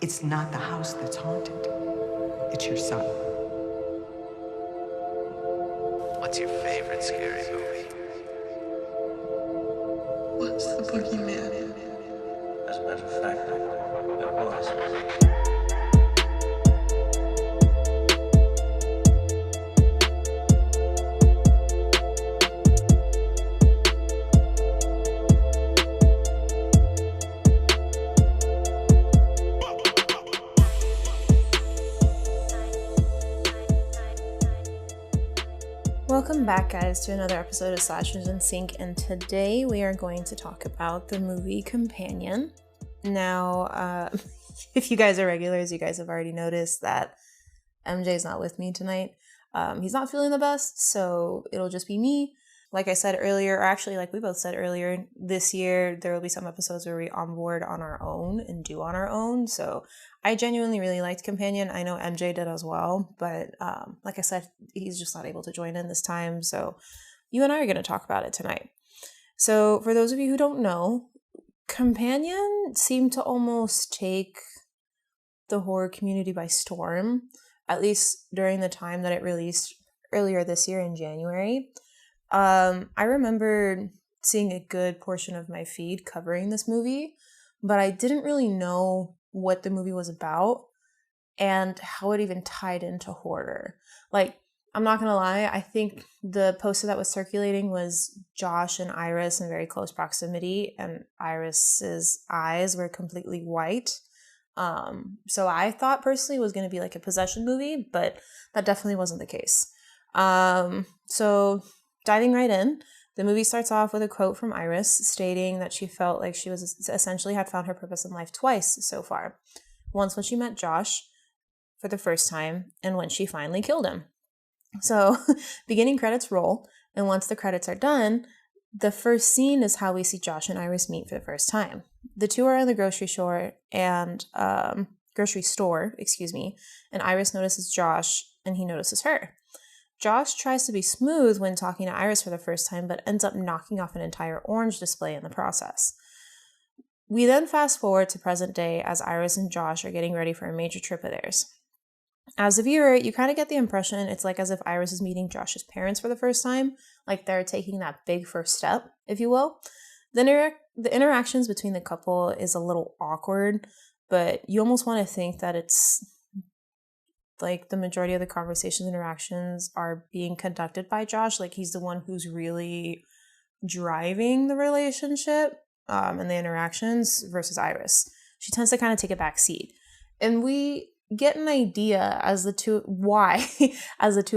It's not the house that's haunted. It's your son. What's your favorite scary movie? What's the boogeyman? As a matter of fact, it was. Welcome back, guys, to another episode of Slashers in Sync, and today we are going to talk about the movie Companion. Now, if you guys are regulars, you guys have already noticed that MJ's not with me tonight. He's not feeling the best, so it'll just be me. Like I said earlier, or actually like we both said earlier, this year there will be some episodes where we onboard on our own and do on our own. So I genuinely really liked Companion. I know MJ did as well, but like I said, he's just not able to join in this time. So you and I are going to talk about it tonight. So for those of you who don't know, Companion seemed to almost take the horror community by storm, at least during the time that it released earlier this year in January. I remember seeing a good portion of my feed covering this movie, but I didn't really know what the movie was about and how it even tied into horror. Like, I'm not gonna lie, I think the poster that was circulating was Josh and Iris in very close proximity, and Iris's eyes were completely white. So I thought personally it was gonna be like a possession movie, but that definitely wasn't the case. So diving right in, the movie starts off with a quote from Iris stating that she felt like she was essentially had found her purpose in life twice so far. Once when she met Josh for the first time, and when she finally killed him. So beginning credits roll, and once the credits are done, the first scene is how we see Josh and Iris meet for the first time. The two are in the grocery store, and and Iris notices Josh, and he notices her. Josh tries to be smooth when talking to Iris for the first time, but ends up knocking off an entire orange display in the process. We then fast forward to present day as Iris and Josh are getting ready for a major trip of theirs. As a viewer, you kind of get the impression it's like as if Iris is meeting Josh's parents for the first time, like they're taking that big first step, if you will. The interactions between the couple is a little awkward, but you almost want to think that it's like the majority of the conversations, interactions are being conducted by Josh. Like he's the one who's really driving the relationship and the interactions versus Iris. She tends to kind of take a back seat. And we get an idea as the two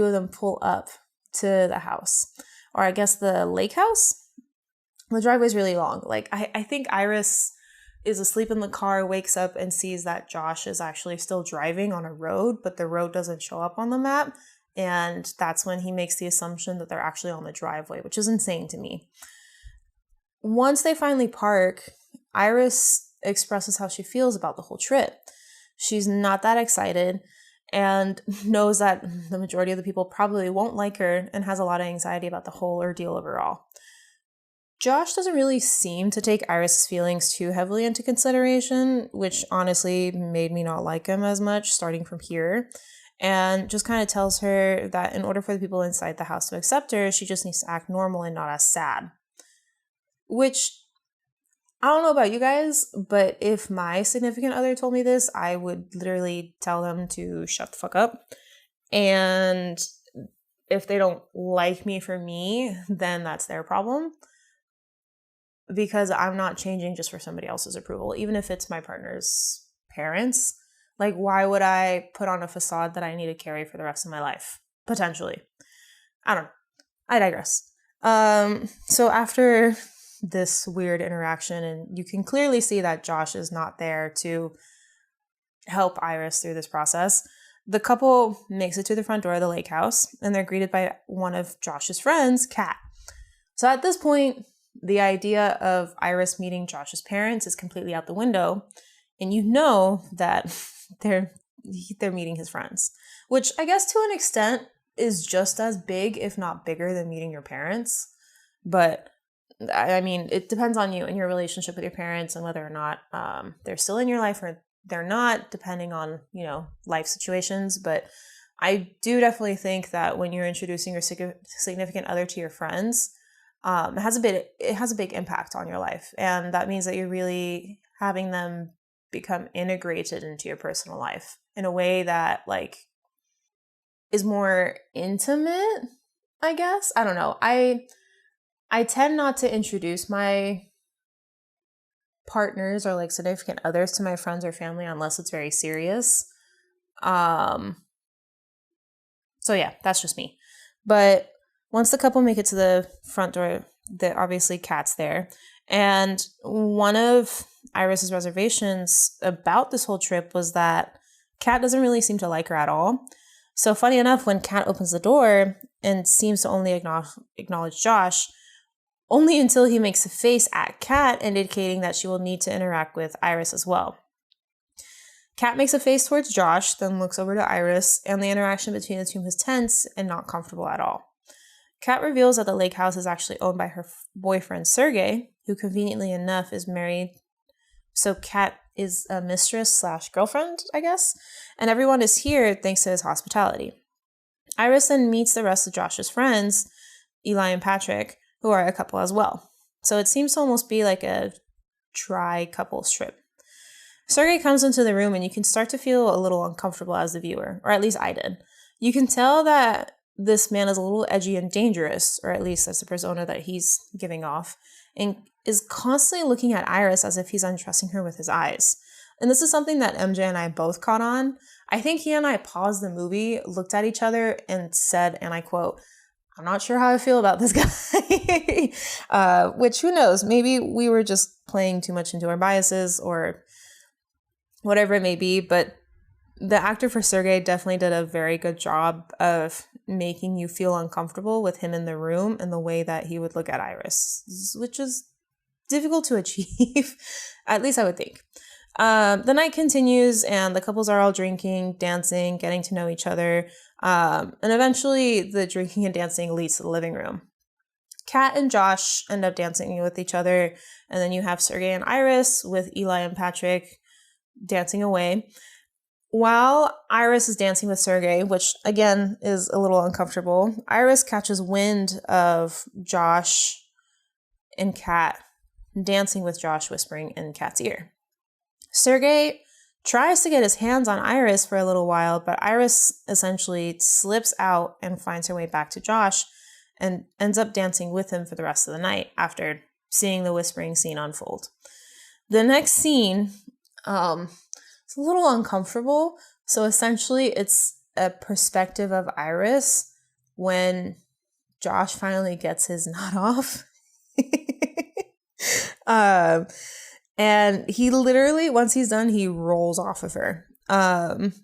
of them pull up to the house, or I guess the lake house. The driveway's really long. Like I think Iris is asleep in the car, wakes up and sees that Josh is actually still driving on a road, but the road doesn't show up on the map. And that's when he makes the assumption that they're actually on the driveway, which is insane to me. Once they finally park, Iris expresses how she feels about the whole trip. She's not that excited and knows that the majority of the people probably won't like her and has a lot of anxiety about the whole ordeal overall. Josh doesn't really seem to take Iris' feelings too heavily into consideration, which honestly made me not like him as much starting from here, and just kind of tells her that in order for the people inside the house to accept her, she just needs to act normal and not as sad. Which, I don't know about you guys, but if my significant other told me this, I would literally tell them to shut the fuck up. And if they don't like me for me, then that's their problem. Because I'm not changing just for somebody else's approval, even if it's my partner's parents. Like, why would I put on a facade that I need to carry for the rest of my life? Potentially. I don't know. I digress. So after this weird interaction, and you can clearly see that Josh is not there to help Iris through this process, the couple makes it to the front door of the lake house, and they're greeted by one of Josh's friends, Kat. So at this point, the idea of Iris meeting Josh's parents is completely out the window, and you know that they're meeting his friends, which I guess to an extent is just as big, if not bigger, than meeting your parents. But I mean, it depends on you and your relationship with your parents and whether or not they're still in your life or they're not, depending on, life situations. But I do definitely think that when you're introducing your significant other to your friends, it has a big impact on your life. And that means that you're really having them become integrated into your personal life in a way that is more intimate, I guess. I don't know. I tend not to introduce my partners or significant others to my friends or family unless it's very serious. So yeah, that's just me. But once the couple make it to the front door, obviously Kat's there. And one of Iris's reservations about this whole trip was that Kat doesn't really seem to like her at all. So funny enough, when Kat opens the door and seems to only acknowledge Josh, only until he makes a face at Kat, indicating that she will need to interact with Iris as well. Kat makes a face towards Josh, then looks over to Iris, and the interaction between the two is tense and not comfortable at all. Kat reveals that the lake house is actually owned by her boyfriend, Sergey, who conveniently enough is married. So Kat is a mistress/girlfriend, I guess, and everyone is here thanks to his hospitality. Iris then meets the rest of Josh's friends, Eli and Patrick, who are a couple as well. So it seems to almost be like a tri-couples trip. Sergey comes into the room and you can start to feel a little uncomfortable as the viewer, or at least I did. You can tell that this man is a little edgy and dangerous, or at least that's the persona that he's giving off, and is constantly looking at Iris as if he's untrusting her with his eyes. And this is something that MJ and I both caught on. I think he and I paused the movie, looked at each other, and said, and I quote, "I'm not sure how I feel about this guy." Which, who knows, maybe we were just playing too much into our biases or whatever it may be. But the actor for Sergey definitely did a very good job of making you feel uncomfortable with him in the room and the way that he would look at Iris, which is difficult to achieve, at least I would think. The night continues and the couples are all drinking, dancing, getting to know each other. And eventually the drinking and dancing leads to the living room. Kat and Josh end up dancing with each other. And then you have Sergey and Iris with Eli and Patrick dancing away. While Iris is dancing with Sergey, which again is a little uncomfortable, Iris catches wind of Josh and Kat dancing with Josh, whispering in Kat's ear. Sergey tries to get his hands on Iris for a little while, but Iris essentially slips out and finds her way back to Josh and ends up dancing with him for the rest of the night after seeing the whispering scene unfold. The next scene, it's a little uncomfortable. So essentially it's a perspective of Iris when Josh finally gets his nut off. And he literally, once he's done, he rolls off of her.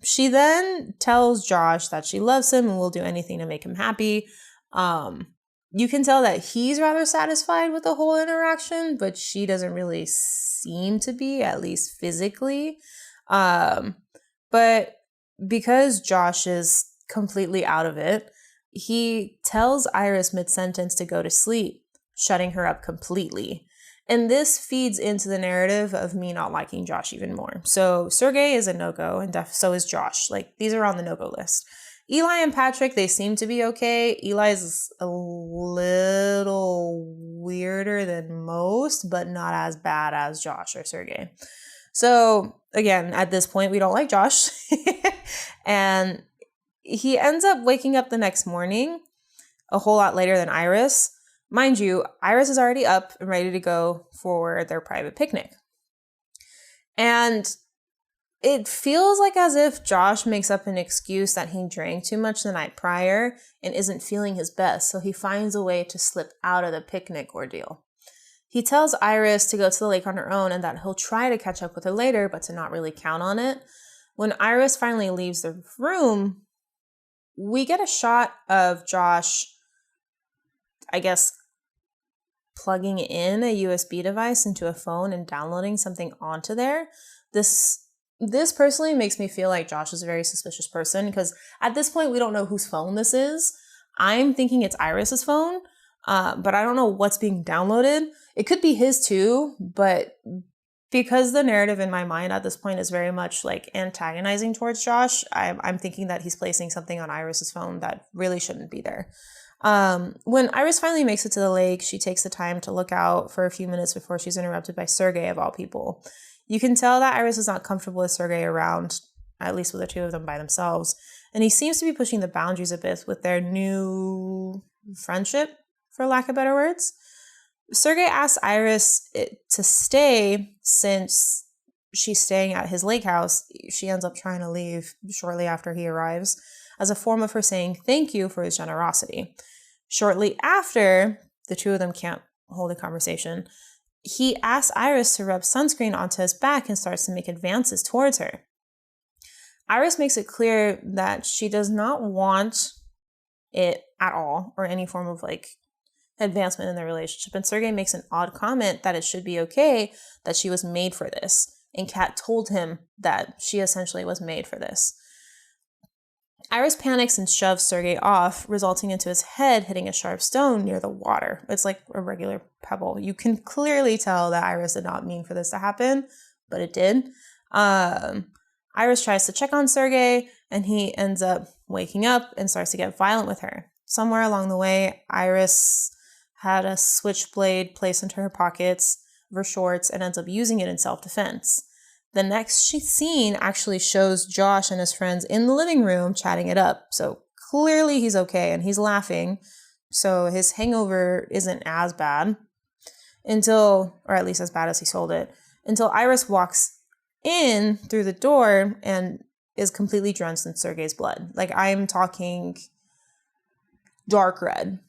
She then tells Josh that she loves him and will do anything to make him happy. You can tell that he's rather satisfied with the whole interaction, but she doesn't really seem to be, at least physically. But because Josh is completely out of it, he tells Iris mid-sentence to go to sleep, shutting her up completely. And this feeds into the narrative of me not liking Josh even more. So Sergey is a no-go, and so is Josh. These are on the no-go list. Eli and Patrick, they seem to be okay. Eli's a little weirder than most, but not as bad as Josh or Sergey. So again, at this point, we don't like Josh. And he ends up waking up the next morning a whole lot later than Iris. Mind you, Iris is already up and ready to go for their private picnic. And it feels like as if Josh makes up an excuse that he drank too much the night prior and isn't feeling his best, so he finds a way to slip out of the picnic ordeal. He tells Iris to go to the lake on her own and that he'll try to catch up with her later, but to not really count on it. When Iris finally leaves the room, we get a shot of Josh, I guess, plugging in a USB device into a phone and downloading something onto there. This personally makes me feel like Josh is a very suspicious person because at this point, we don't know whose phone this is. I'm thinking it's Iris's phone, but I don't know what's being downloaded. It could be his too, but because the narrative in my mind at this point is very much like antagonizing towards Josh, I'm thinking that he's placing something on Iris's phone that really shouldn't be there. When Iris finally makes it to the lake, she takes the time to look out for a few minutes before she's interrupted by Sergei, of all people. You can tell that Iris is not comfortable with Sergei around, at least with the two of them by themselves, and he seems to be pushing the boundaries a bit with their new friendship, for lack of better words. Sergei asks Iris to stay since she's staying at his lake house. She ends up trying to leave shortly after he arrives, as a form of her saying thank you for his generosity. Shortly after, the two of them can't hold a conversation, he asks Iris to rub sunscreen onto his back and starts to make advances towards her. Iris makes it clear that she does not want it at all, or any form of like advancement in their relationship. And Sergei makes an odd comment that it should be okay, that she was made for this. And Kat told him that she essentially was made for this. Iris panics and shoves Sergei off, resulting into his head hitting a sharp stone near the water. It's like a regular pebble. You can clearly tell that Iris did not mean for this to happen, but it did. Iris tries to check on Sergei, and he ends up waking up and starts to get violent with her. Somewhere along the way, Iris had a switchblade placed into her pockets of her shorts and ends up using it in self-defense. The next scene actually shows Josh and his friends in the living room chatting it up. So clearly he's okay and he's laughing. So his hangover isn't as bad or at least as bad as he sold it, until Iris walks in through the door and is completely drenched in Sergei's blood. Like, I'm talking dark red.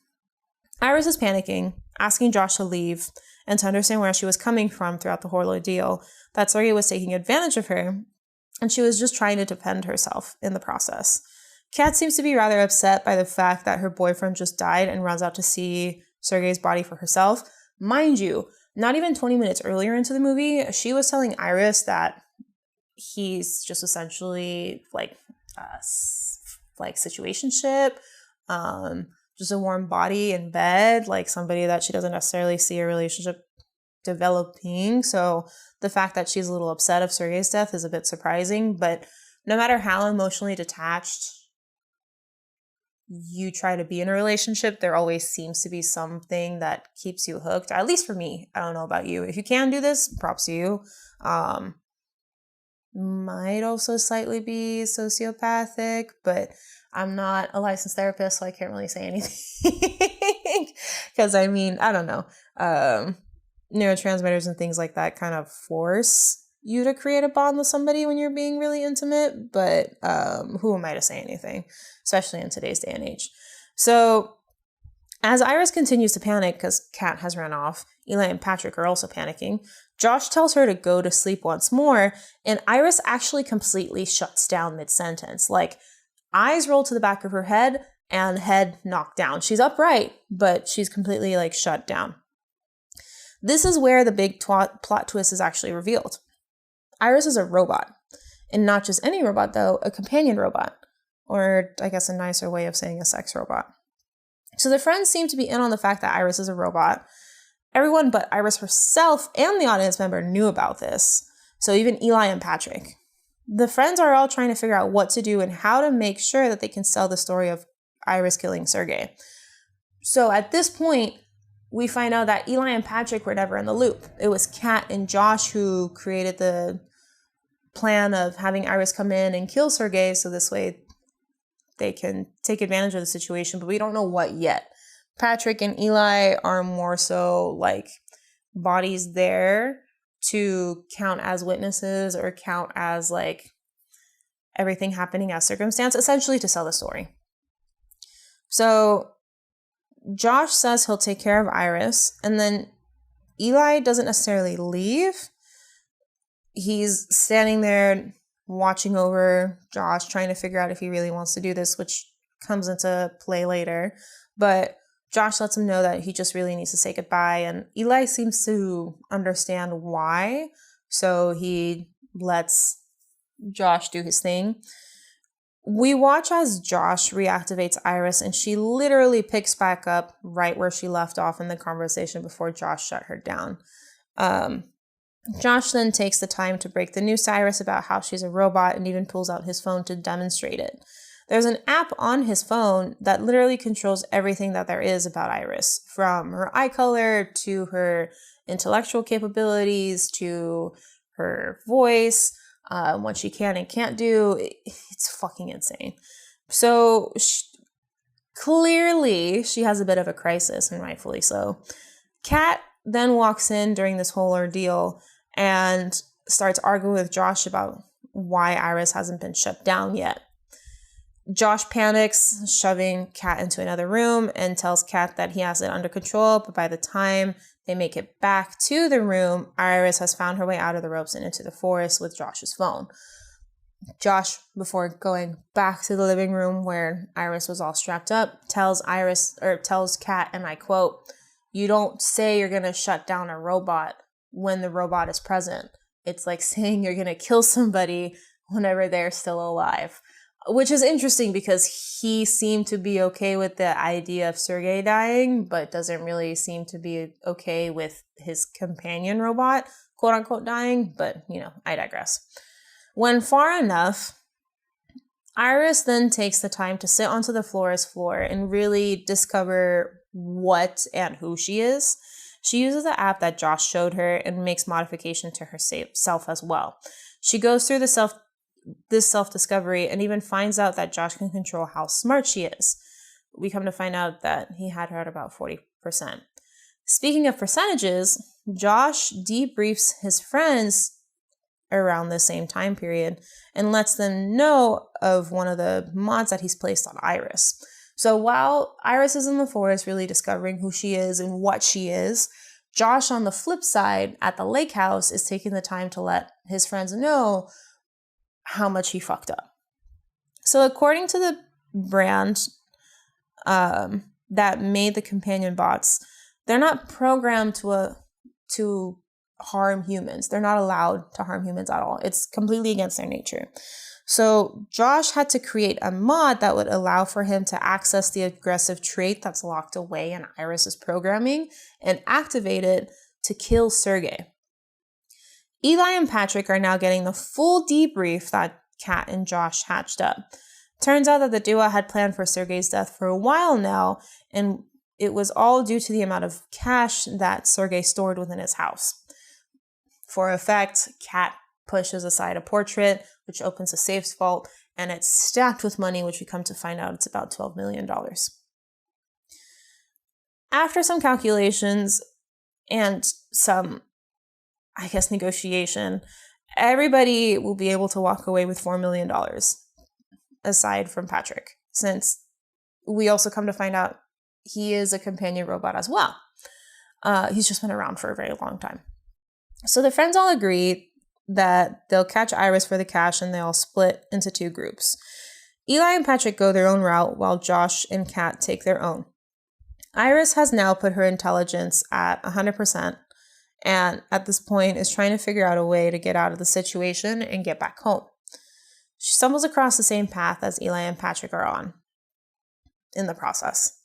Iris is panicking, asking Josh to leave and to understand where she was coming from throughout the whole ordeal, that Sergei was taking advantage of her, and she was just trying to defend herself in the process. Kat seems to be rather upset by the fact that her boyfriend just died and runs out to see Sergei's body for herself. Mind you, not even 20 minutes earlier into the movie, she was telling Iris that he's just essentially like situationship, just a warm body in bed, like somebody that she doesn't necessarily see a relationship developing. So the fact that she's a little upset of Sergei's death is a bit surprising, but no matter how emotionally detached you try to be in a relationship, there always seems to be something that keeps you hooked. At least for me. I don't know about you. If you can do this, props to you. Might also slightly be sociopathic, but I'm not a licensed therapist, so I can't really say anything. Because I mean, I don't know. Neurotransmitters and things like that kind of force you to create a bond with somebody when you're being really intimate, but who am I to say anything, especially in today's day and age? So as Iris continues to panic because Kat has run off, Eli and Patrick are also panicking. Josh tells her to go to sleep once more, and Iris actually completely shuts down mid-sentence. Like, eyes roll to the back of her head and head knocked down. She's upright, but she's completely like shut down. This is where the big plot twist is actually revealed. Iris is a robot, and not just any robot though, a companion robot, or I guess a nicer way of saying a sex robot. So the friends seem to be in on the fact that Iris is a robot. Everyone but Iris herself and the audience member knew about this. So even Eli and Patrick. The friends are all trying to figure out what to do and how to make sure that they can sell the story of Iris killing Sergei. So at this point, we find out that Eli and Patrick were never in the loop. It was Kat and Josh who created the plan of having Iris come in and kill Sergei, so this way they can take advantage of the situation, but we don't know what yet. Patrick and Eli are more so like bodies there to count as witnesses or count as like everything happening as circumstance, essentially to sell the story. So Josh says he'll take care of Iris, and then Eli doesn't necessarily leave. He's standing there watching over Josh, trying to figure out if he really wants to do this, which comes into play later. But Josh lets him know that he just really needs to say goodbye, and Eli seems to understand why, so he lets Josh do his thing. We watch as Josh reactivates Iris, and she literally picks back up right where she left off in the conversation before Josh shut her down. Josh then takes the time to break the news to Iris about how she's a robot and even pulls out his phone to demonstrate it. There's an app on his phone that literally controls everything that there is about Iris, from her eye color to her intellectual capabilities to her voice, what she can and can't do. It's fucking insane. So clearly she has a bit of a crisis, and rightfully so. Kat then walks in during this whole ordeal and starts arguing with Josh about why Iris hasn't been shut down yet. Josh panics, shoving Kat into another room, and tells Kat that he has it under control, but by the time they make it back to the room, Iris has found her way out of the ropes and into the forest with Josh's phone. Josh, before going back to the living room where Iris was all strapped up, tells Kat, and I quote, "You don't say you're going to shut down a robot when the robot is present. It's like saying you're going to kill somebody whenever they're still alive." Which is interesting because he seemed to be okay with the idea of Sergei dying, but doesn't really seem to be okay with his companion robot, quote unquote, dying. But, I digress. When far enough, Iris then takes the time to sit onto the forest floor and really discover what and who she is. She uses the app that Josh showed her and makes modification to herself as well. She goes through this self-discovery and even finds out that Josh can control how smart she is. We come to find out that he had her at about 40%. Speaking of percentages, Josh debriefs his friends around the same time period and lets them know of one of the mods that he's placed on Iris. So while Iris is in the forest really discovering who she is and what she is, Josh on the flip side at the lake house is taking the time to let his friends know how much he fucked up. So according to the brand that made the companion bots, they're not programmed to harm humans. They're not allowed to harm humans at all. It's completely against their nature. So Josh had to create a mod that would allow for him to access the aggressive trait that's locked away in Iris's programming and activate it to kill Sergei. Eli and Patrick are now getting the full debrief that Kat and Josh hatched up. Turns out that the duo had planned for Sergei's death for a while now, and it was all due to the amount of cash that Sergei stored within his house. For effect, Kat pushes aside a portrait, which opens a safe vault, and it's stacked with money, which we come to find out it's about $12 million. After some calculations and some, negotiation, everybody will be able to walk away with $4 million, aside from Patrick, since we also come to find out he is a companion robot as well. He's just been around for a very long time. So the friends all agree that they'll catch Iris for the cash, and they all split into two groups. Eli and Patrick go their own route, while Josh and Kat take their own. Iris has now put her intelligence at 100%, and at this point is trying to figure out a way to get out of the situation and get back home. She stumbles across the same path as Eli and Patrick are on in the process.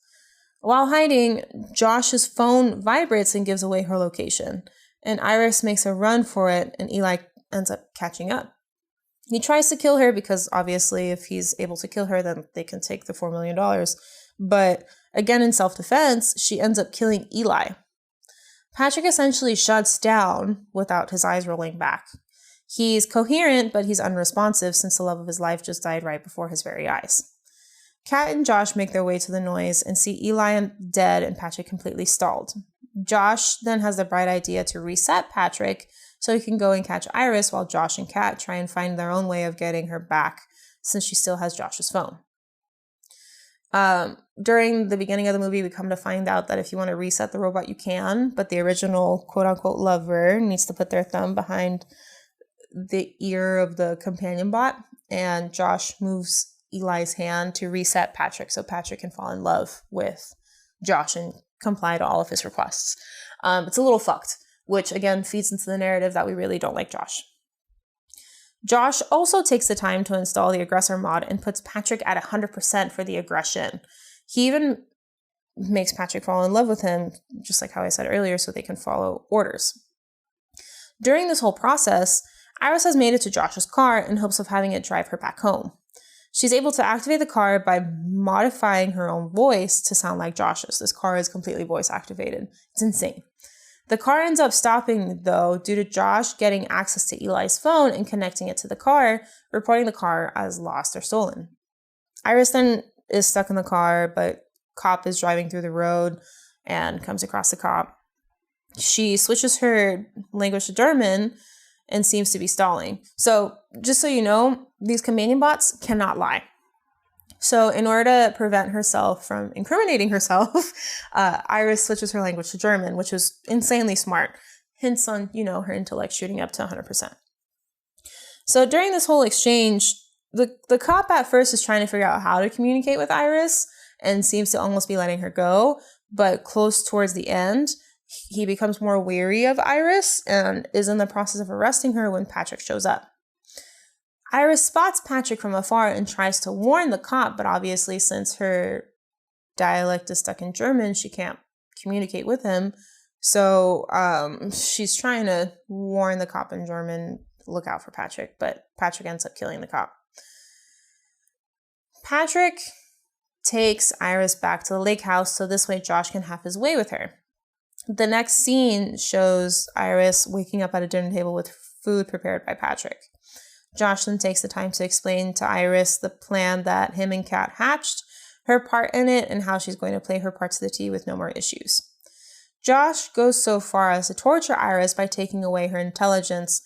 While hiding, Josh's phone vibrates and gives away her location, and Iris makes a run for it, and Eli ends up catching up. He tries to kill her because obviously if he's able to kill her, then they can take the $4 million. But again, in self-defense, she ends up killing Eli. Patrick essentially shuts down without his eyes rolling back. He's coherent, but he's unresponsive since the love of his life just died right before his very eyes. Kat and Josh make their way to the noise and see Eli dead and Patrick completely stalled. Josh then has the bright idea to reset Patrick so he can go and catch Iris while Josh and Kat try and find their own way of getting her back since she still has Josh's phone. During the beginning of the movie, we come to find out that if you want to reset the robot, you can, but the original quote-unquote lover needs to put their thumb behind the ear of the companion bot, and Josh moves Eli's hand to reset Patrick so Patrick can fall in love with Josh and comply to all of his requests. It's a little fucked, which again feeds into the narrative that we really don't like Josh. Josh also takes the time to install the aggressor mod and puts Patrick at 100% for the aggression. He even makes Patrick fall in love with him, just like how I said earlier, so they can follow orders. During this whole process, Iris has made it to Josh's car in hopes of having it drive her back home. She's able to activate the car by modifying her own voice to sound like Josh's. This car is completely voice activated. It's insane. The car ends up stopping, though, due to Josh getting access to Eli's phone and connecting it to the car, reporting the car as lost or stolen. Iris then is stuck in the car, but cop is driving through the road and comes across the cop. She switches her language to German and seems to be stalling. So just so you know, these companion bots cannot lie. So in order to prevent herself from incriminating herself, Iris switches her language to German, which is insanely smart. Hints on, her intellect shooting up to 100%. So during this whole exchange, the cop at first is trying to figure out how to communicate with Iris and seems to almost be letting her go. But close towards the end, he becomes more wary of Iris and is in the process of arresting her when Patrick shows up. Iris spots Patrick from afar and tries to warn the cop, but obviously since her dialect is stuck in German, she can't communicate with him. So she's trying to warn the cop in German, look out for Patrick, but Patrick ends up killing the cop. Patrick takes Iris back to the lake house so this way Josh can have his way with her. The next scene shows Iris waking up at a dinner table with food prepared by Patrick. Josh then takes the time to explain to Iris the plan that him and Kat hatched, her part in it, and how she's going to play her part to the T with no more issues. Josh goes so far as to torture Iris by taking away her intelligence,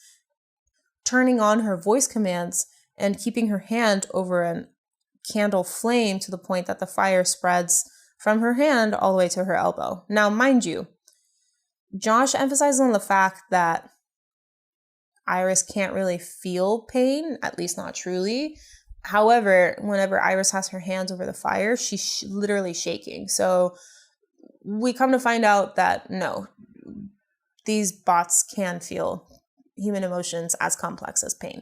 turning on her voice commands, and keeping her hand over a candle flame to the point that the fire spreads from her hand all the way to her elbow. Now, mind you, Josh emphasizes on the fact that Iris can't really feel pain, at least not truly. However, whenever Iris has her hands over the fire, she's literally shaking. So we come to find out that no, these bots can feel human emotions as complex as pain.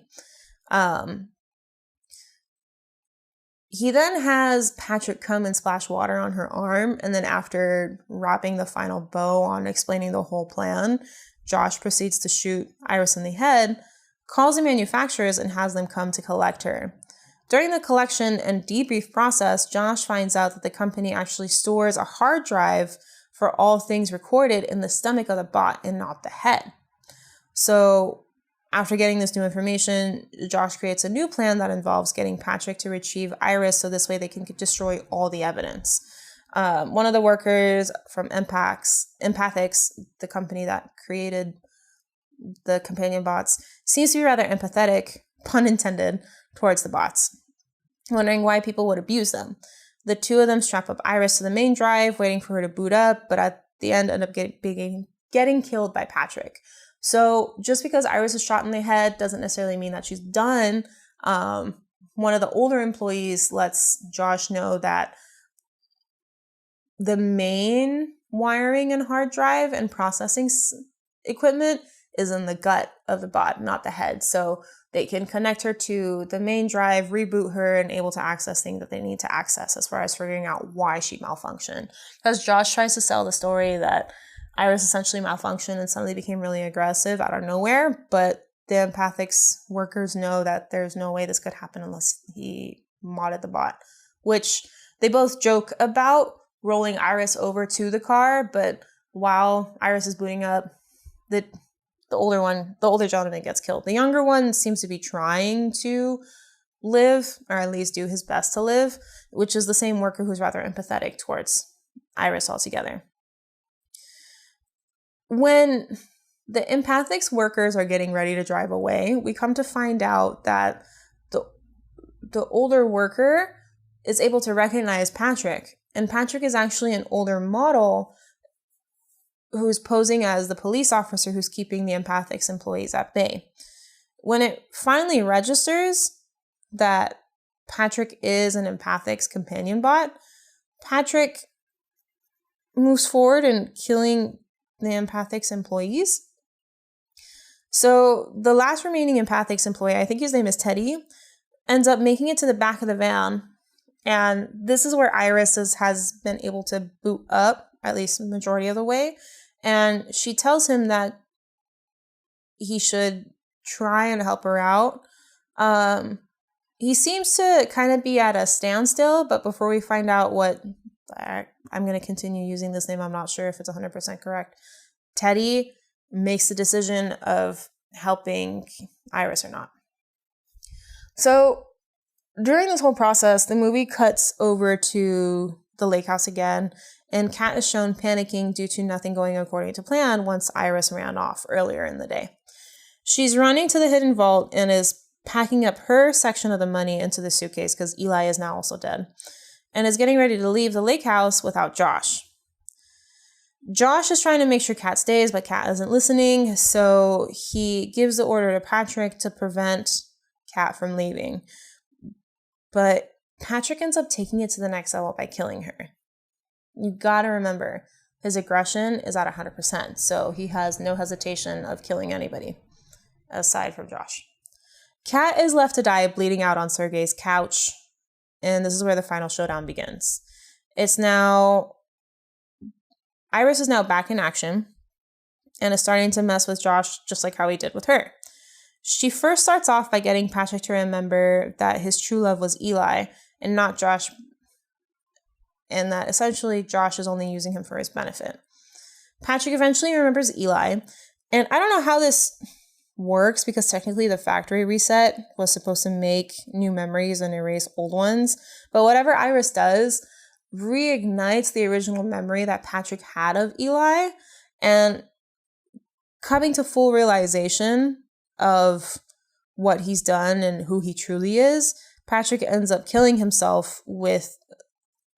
He then has Patrick come and splash water on her arm, and then after wrapping the final bow on explaining the whole plan, Josh proceeds to shoot Iris in the head, calls the manufacturers, and has them come to collect her. During the collection and debrief process, Josh finds out that the company actually stores a hard drive for all things recorded in the stomach of the bot and not the head. So after getting this new information, Josh creates a new plan that involves getting Patrick to retrieve Iris so this way they can destroy all the evidence. One of the workers from Empathics, the company that created the companion bots, seems to be rather empathetic, pun intended, towards the bots, wondering why people would abuse them. The two of them strap up Iris to the main drive, waiting for her to boot up, but at the end end up getting killed by Patrick. So just because Iris is shot in the head doesn't necessarily mean that she's done. One of the older employees lets Josh know that the main wiring and hard drive and processing equipment is in the gut of the bot, not the head. So they can connect her to the main drive, reboot her, and able to access things that they need to access as far as figuring out why she malfunctioned. Because Josh tries to sell the story that Iris essentially malfunctioned and suddenly became really aggressive out of nowhere, but the Empathics workers know that there's no way this could happen unless he modded the bot, which they both joke about rolling Iris over to the car, but while Iris is booting up, the older gentleman gets killed. The younger one seems to be trying to live, or at least do his best to live, which is the same worker who's rather empathetic towards Iris altogether. When the Empathics workers are getting ready to drive away, we come to find out that the older worker is able to recognize Patrick. And Patrick is actually an older model who's posing as the police officer who's keeping the Empathics employees at bay. When it finally registers that Patrick is an Empathics companion bot, Patrick moves forward in killing the Empathics employees. So the last remaining Empathics employee, I think his name is Teddy, ends up making it to the back of the van. And this is where Iris has been able to boot up, at least the majority of the way. And she tells him that he should try and help her out. He seems to kind of be at a standstill, but before we find out what, I'm going to continue using this name, I'm not sure if it's 100% correct, Teddy makes the decision of helping Iris or not. So during this whole process, the movie cuts over to the lake house again, and Kat is shown panicking due to nothing going according to plan once Iris ran off earlier in the day. She's running to the hidden vault and is packing up her section of the money into the suitcase because Eli is now also dead, and is getting ready to leave the lake house without Josh. Josh is trying to make sure Kat stays, but Kat isn't listening, so he gives the order to Patrick to prevent Kat from leaving. But Patrick ends up taking it to the next level by killing her. You gotta remember, his aggression is at 100%, so he has no hesitation of killing anybody, aside from Josh. Kat is left to die bleeding out on Sergei's couch, and this is where the final showdown begins. Iris is now back in action and is starting to mess with Josh just like how he did with her. She first starts off by getting Patrick to remember that his true love was Eli and not Josh, and that essentially Josh is only using him for his benefit. Patrick eventually remembers Eli, and I don't know how this works because technically the factory reset was supposed to make new memories and erase old ones, but whatever Iris does reignites the original memory that Patrick had of Eli, and coming to full realization of what he's done and who he truly is, Patrick ends up killing himself with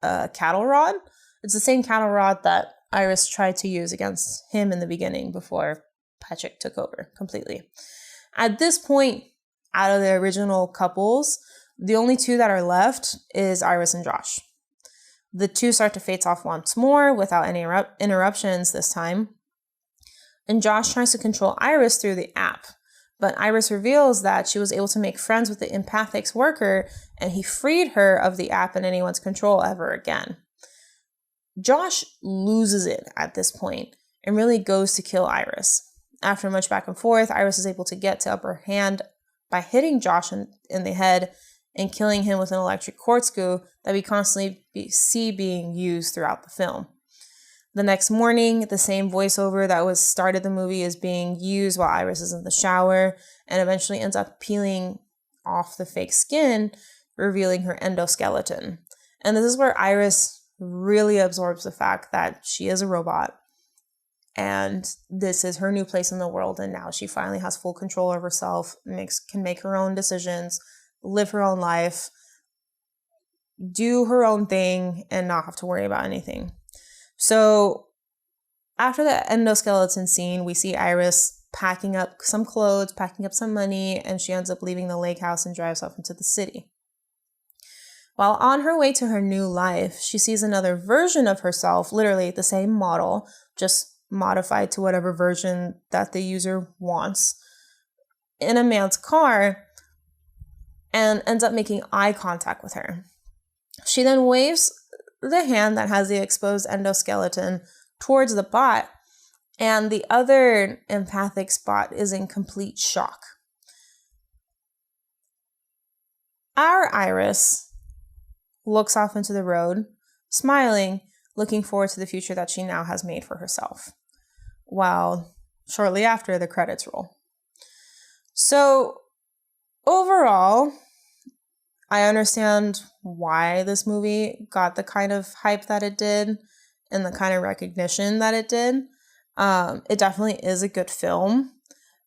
a cattle rod. It's the same cattle rod that Iris tried to use against him in the beginning before Patrick took over completely. At this point, out of the original couples, the only two that are left is Iris and Josh. The two start to face off once more without any interruptions this time. And Josh tries to control Iris through the app. But Iris reveals that she was able to make friends with the empathics worker, and he freed her of the app and anyone's control ever again. Josh loses it at this point and really goes to kill Iris. After much back and forth, Iris is able to get to upper hand by hitting Josh in the head and killing him with an electric corkscrew that we constantly see being used throughout the film. The next morning, the same voiceover that was started the movie is being used while Iris is in the shower and eventually ends up peeling off the fake skin, revealing her endoskeleton. And this is where Iris really absorbs the fact that she is a robot and this is her new place in the world, and now she finally has full control of herself, can make her own decisions, live her own life, do her own thing, and not have to worry about anything. So after the endoskeleton scene, we see Iris packing up some clothes, packing up some money, and she ends up leaving the lake house and drives off into the city. While on her way to her new life, she sees another version of herself, literally the same model, just modified to whatever version that the user wants, in a man's car, and ends up making eye contact with her. She then waves the hand that has the exposed endoskeleton towards the bot, and the other empathic spot is in complete shock. Our Iris looks off into the road, smiling, looking forward to the future that she now has made for herself, while shortly after the credits roll. So overall, I understand why this movie got the kind of hype that it did and the kind of recognition that it did. It definitely is a good film.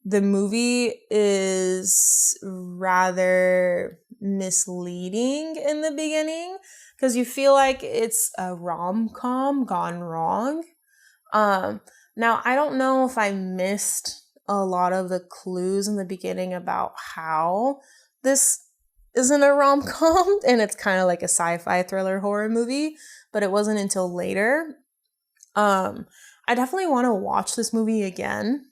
The movie is rather misleading in the beginning because you feel like it's a rom-com gone wrong. Now, I don't know if I missed a lot of the clues in the beginning about how this isn't a rom-com and it's kind of like a sci-fi thriller horror movie, but it wasn't until later. I definitely want to watch this movie again.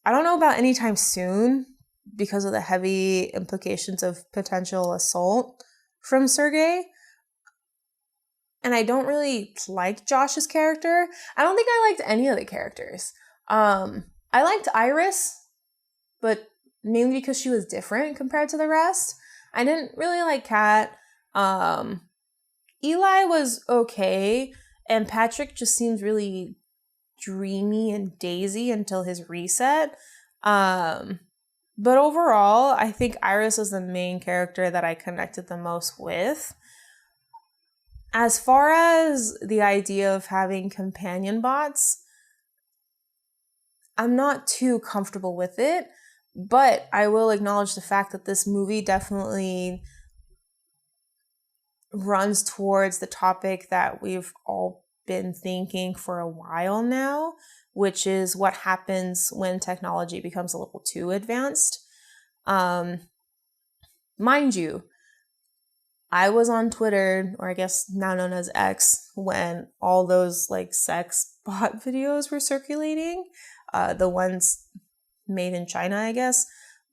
I don't know about anytime soon because of the heavy implications of potential assault from Sergei. And I don't really like Josh's character. I don't think I liked any of the characters. I I liked Iris, but mainly because she was different compared to the rest. I didn't really like Kat. Eli was okay, and Patrick just seems really dreamy and daisy until his reset. But overall, I think Iris was the main character that I connected the most with. As far as the idea of having companion bots, I'm not too comfortable with it, but I will acknowledge the fact that this movie definitely runs towards the topic that we've all been thinking for a while now, which is what happens when technology becomes a little too advanced. Mind you, I was on Twitter, or I guess now known as X, when all those like sex bot videos were circulating, the ones made in China, I guess.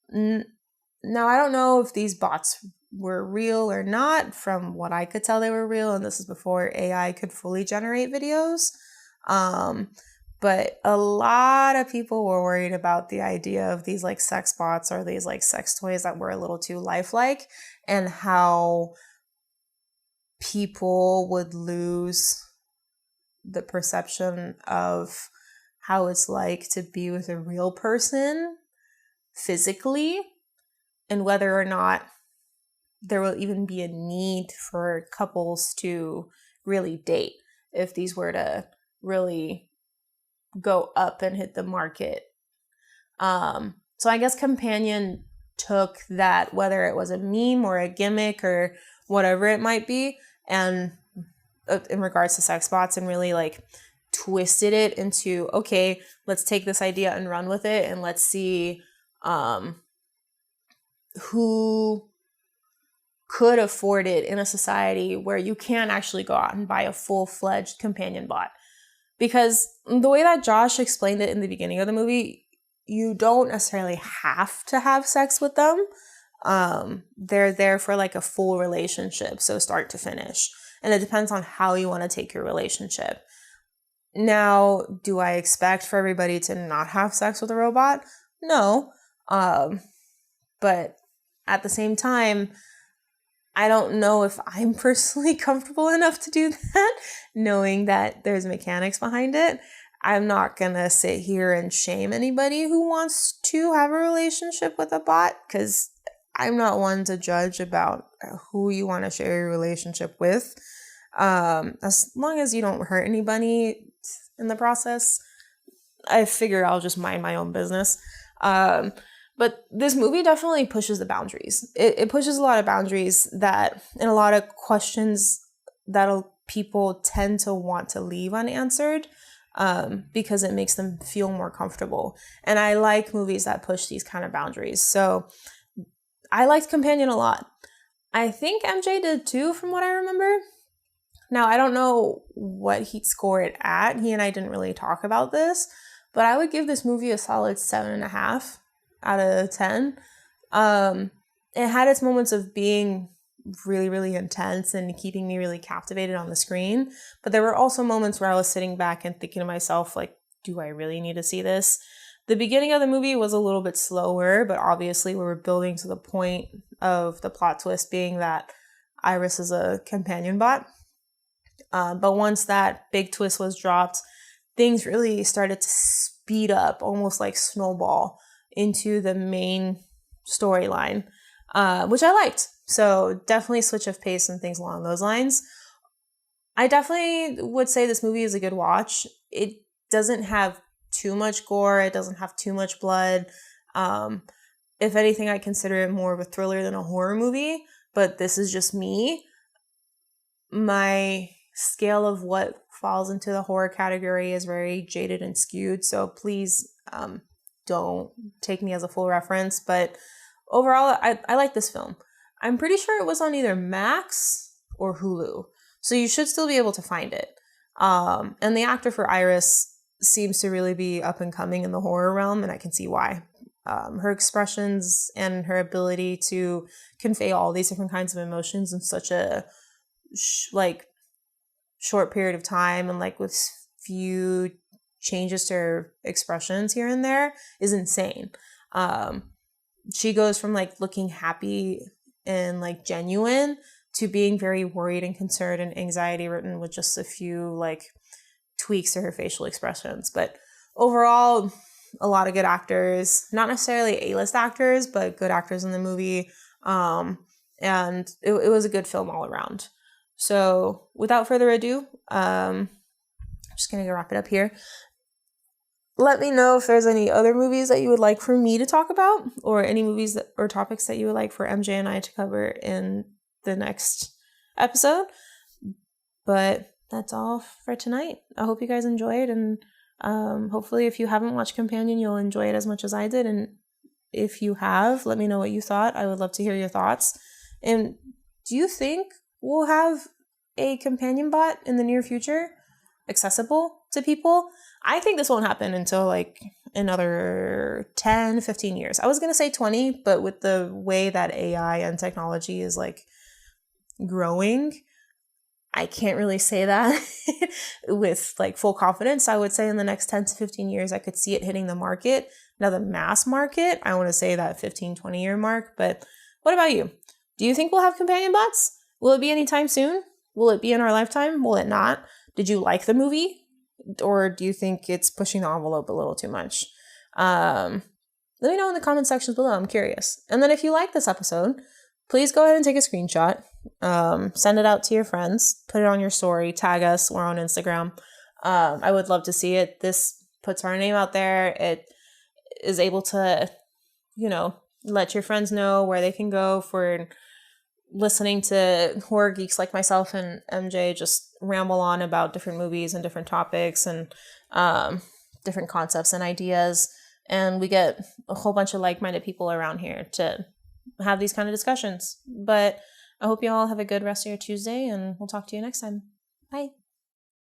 Now, I don't know if these bots were real or not. From what I could tell, they were real, and this is before AI could fully generate videos. But a lot of people were worried about the idea of these like sex bots or these like sex toys that were a little too lifelike, and how people would lose the perception of how it's like to be with a real person physically, and whether or not there will even be a need for couples to really date if these were to really go up and hit the market. So I guess Companion took that, whether it was a meme or a gimmick or whatever it might be, and in regards to sex bots, and really like twisted it into, okay, let's take this idea and run with it, and let's see who could afford it in a society where you can't actually go out and buy a full-fledged companion bot. Because the way that Josh explained it in the beginning of the movie, you don't necessarily have to have sex with them. They're there for like a full relationship, so start to finish. And it depends on how you want to take your relationship. Now, do I expect for everybody to not have sex with a robot? No. But at the same time, I don't know if I'm personally comfortable enough to do that, knowing that there's mechanics behind it. I'm not going to sit here and shame anybody who wants to have a relationship with a bot, because I'm not one to judge about who you want to share your relationship with. As long as you don't hurt anybody in the process, I figure I'll just mind my own business. But this movie definitely pushes the boundaries. It pushes a lot of boundaries that, and a lot of questions that people tend to want to leave unanswered, because it makes them feel more comfortable. And I like movies that push these kind of boundaries. So I liked Companion a lot. I think MJ did too, from what I remember. Now, I don't know what he'd score it at. He and I didn't really talk about this, but I would give this movie a solid 7.5 out of 10. It had its moments of being really, really intense and keeping me really captivated on the screen. But there were also moments where I was sitting back and thinking to myself, like, do I really need to see this? The beginning of the movie was a little bit slower, but obviously we were building to the point of the plot twist being that Iris is a companion bot. But once that big twist was dropped, things really started to speed up, almost like snowball, into the main storyline, which I liked. So definitely switch of pace and things along those lines. I definitely would say this movie is a good watch. It doesn't have too much gore. It doesn't have too much blood. If anything, I consider it more of a thriller than a horror movie, but this is just me. My scale of what falls into the horror category is very jaded and skewed, so please don't take me as a full reference. But overall, I like this film. I'm pretty sure it was on either Max or Hulu, so you should still be able to find it. And the actor for Iris seems to really be up and coming in the horror realm, and I can see why. Her expressions and her ability to convey all these different kinds of emotions in such a short period of time, and like with few changes to her expressions here and there is insane. She goes from like looking happy and like genuine to being very worried and concerned and anxiety ridden with just a few like tweaks to her facial expressions. But overall, a lot of good actors, not necessarily A-list actors, but good actors in the movie. And it was a good film all around. So without further ado, I'm just going to wrap it up here. Let me know if there's any other movies that you would like for me to talk about, or any movies or topics that you would like for MJ and I to cover in the next episode. But that's all for tonight. I hope you guys enjoyed, and hopefully if you haven't watched Companion, you'll enjoy it as much as I did. And if you have, let me know what you thought. I would love to hear your thoughts. And do you think we'll have a companion bot in the near future accessible to people? I think this won't happen until like another 10, 15 years. I was going to say 20, but with the way that AI and technology is like growing, I can't really say that with like full confidence. I would say in the next 10 to 15 years, I could see it hitting the market. Now the mass market, I want to say that 15, 20 year mark. But what about you? Do you think we'll have companion bots? Will it be anytime soon? Will it be in our lifetime? Will it not? Did you like the movie? Or do you think it's pushing the envelope a little too much? Let me know in the comment sections below. I'm curious. And then if you like this episode, please go ahead and take a screenshot. Send it out to your friends. Put it on your story. Tag us. We're on Instagram. I would love to see it. This puts our name out there. It is able to, let your friends know where they can go for listening to horror geeks like myself and MJ just ramble on about different movies and different topics and different concepts and ideas. And we get a whole bunch of like-minded people around here to have these kind of discussions. But I hope you all have a good rest of your Tuesday, and we'll talk to you next time. Bye.